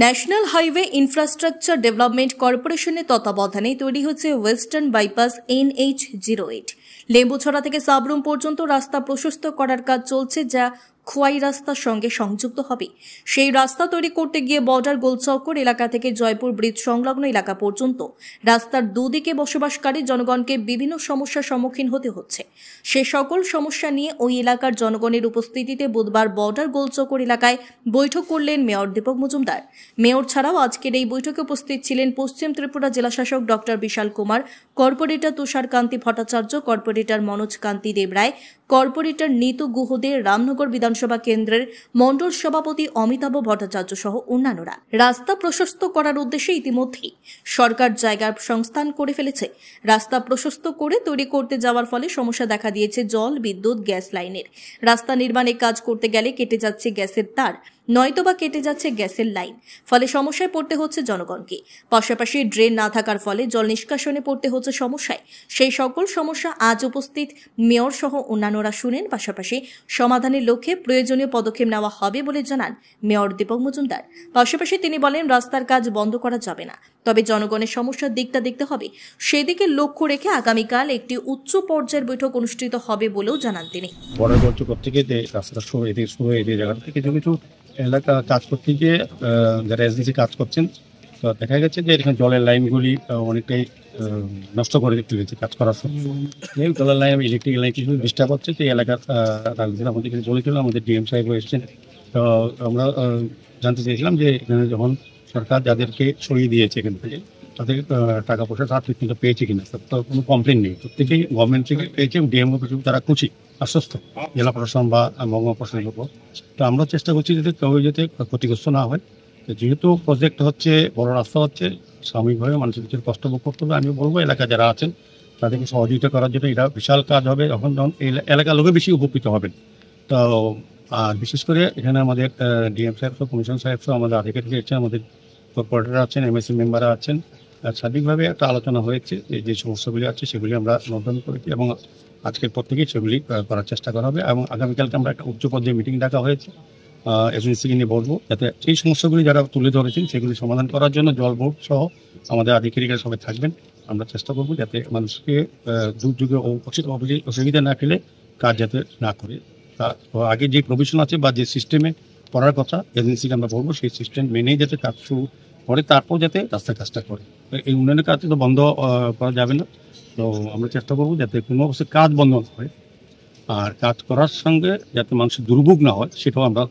National highway infrastructure development কর্পোরেশনের তত্ত্বাবধানে তৈরি হচ্ছে ওয়েস্টার্ন বাইপাস NH-08। লেম্বুছড়া থেকে সাবরুম পর্যন্ত রাস্তা প্রশস্ত করার কাজ চলছে, যা খোয়াই রাস্তার সঙ্গে সংযুক্ত হবে। সেই রাস্তা তৈরি করতে গিয়ে বর্ডার গোলচক্কর এলাকা থেকে জয়পুর ব্রিজ সংলগ্ন এলাকা পর্যন্ত রাস্তার দুদিকে বসবাসকারী জনগণকে বিভিন্ন সমস্যার সম্মুখীন হতে হচ্ছে। সে সকল সমস্যা নিয়ে ওই এলাকার জনগণের উপস্থিতিতে বুধবার বর্ডার গোলচক্কর এলাকায় বৈঠক করলেন মেয়র দীপক মজুমদার। মেয়র ছাড়াও আজকের এই বৈঠকে উপস্থিত ছিলেন পশ্চিম ত্রিপুরা জেলাশাসক ডক্টর বিশাল কুমার, কর্পোরেটর তুষার কান্তি ভট্টাচার্য, কর্পোরেটর মনোজ কান্তি দেবরায়, কর্পোরেটর নিতু গুহদে, রামনগর বিধানসভা কেন্দ্রের মণ্ডল সভাপতি অমিতাভ ভট্টাচার্য সহ অন্যান্যরা। রাস্তা প্রশস্ত করার উদ্দেশ্যে ইতিমধ্যেই সরকার জায়গার সংস্থান করে ফেলেছে। রাস্তা প্রশস্ত করে তৈরি করতে যাওয়ার ফলে সমস্যা দেখা দিয়েছে জল, বিদ্যুৎ, গ্যাস লাইনের। রাস্তা নির্মাণে কাজ করতে গেলে কেটে যাচ্ছে গ্যাসের তার, নয়তোবা কেটে যাচ্ছে গ্যাসের লাইন, ফলে সমস্যায় পড়তে হচ্ছে জনগণকে। পাশাপাশি ড্রেন না থাকার ফলে জল নিষ্কাশনে পড়তে হচ্ছে সমস্যায়। সেই সকল সমস্যা আজ উপস্থিত মেয়র সহ অন্যান্যরা শুনেন। পাশাপাশি সমাধানের লক্ষ্যে প্রয়োজনীয় পদক্ষেপ নেওয়া হবে বলে জানান মেয়র দীপক মজুমদার। পাশাপাশি তিনি বলেন, রাস্তার কাজ বন্ধ করা যাবে না, তবে জনগণের সমস্যার দিকটা দেখতে হবে। সেদিকে লক্ষ্য রেখে আগামীকাল একটি উচ্চ পর্যায়ের বৈঠক অনুষ্ঠিত হবে বলেও জানান তিনি। এলাকা কাজ করতে গিয়ে যারা এজেন্সি কাজ করছেন, তো দেখা গেছে যে এখানে জলের লাইনগুলি অনেকটাই নষ্ট করে ফেলেছে কাজ করার সময়। এই জলের লাইন, ইলেকট্রিক লাইন কিছু ডিস্টার্ব হচ্ছে। তো এই এলাকার রাজনীতি আমাদের এখানে চলেছিল, আমাদের ডিএম সাহেব এসেছেন। তো আমরা জানতে চেয়েছিলাম যে এখানে যখন সরকার যাদেরকে সরিয়ে দিয়েছে এখান থেকে, তাদের টাকা পয়সা তার ঠিক মতো পেয়েছে কিনা। তো কোনো কমপ্লেন নেই, প্রত্যেকেই গভর্নমেন্ট থেকে পেয়েছে। ডিএমও কিছু তারা খুশি, আশ্বস্ত, জেলা প্রশাসন বা মহকুমা প্রশাসনের উপর। তো আমরা চেষ্টা করছি যাতে কেউ যাতে ক্ষতিগ্রস্ত না হয়। যেহেতু প্রজেক্ট হচ্ছে, বড় রাস্তা হচ্ছে, সাময়িকভাবে মানুষের কিছু কষ্ট ভোগ করতে হবে। আমি বলবো এলাকা যারা আছেন তাদেরকে সহযোগিতা করার জন্য। এটা বিশাল কাজ হবে, যখন এই এলাকার লোকে বেশি উপকৃত হবেন। তো আর বিশেষ করে এখানে আমাদের ডিএম সাহেব, কমিশন সাহেব, আমাদের আধিকারিক আছেন, আমাদের কর্পোরেটর আছেন, এমএসসি মেম্বাররা আছেন। সার্বিকভাবে একটা আলোচনা হয়েছে যে সমস্যাগুলি আছে সেগুলি আমরা নোটডাউন করেছি এবং আজকের পর থেকেই সেগুলি করার চেষ্টা করা হবে। এবং আগামীকালকে আমরা একটা উচ্চ পর্যায়ে মিটিং ডাকা হয়েছে, এজেন্সিকে নিয়ে বলবো যাতে এই সমস্যাগুলি যারা তুলে ধরেছেন সেগুলি সমাধান করার জন্য জল বোর্ড সহ আমাদের আধিকারিকরা সবাই থাকবেন। আমরা চেষ্টা করবো যাতে মানুষকে দুর্যোগে অসুবিধা না ফেলে কাজ যাতে না করে। আগে যে প্রভিশন আছে বা যে সিস্টেমে করার কথা এজেন্সিকে আমরা বলবো, সেই সিস্টেম মেনেই যাতে কাজ শুরু করে, তারপর যাতে রাস্তায় কাজটা করে। এই উন্নয়নের কাজ তো বন্ধ করা যাবে না। তো আমরা চেষ্টা করবো যাতে কোনো অবস্থায় কাজ বন্ধ না হয়, আর কাজ করার সঙ্গে যাতে মানুষের দুর্ভোগ না হয় সেটাও আমরা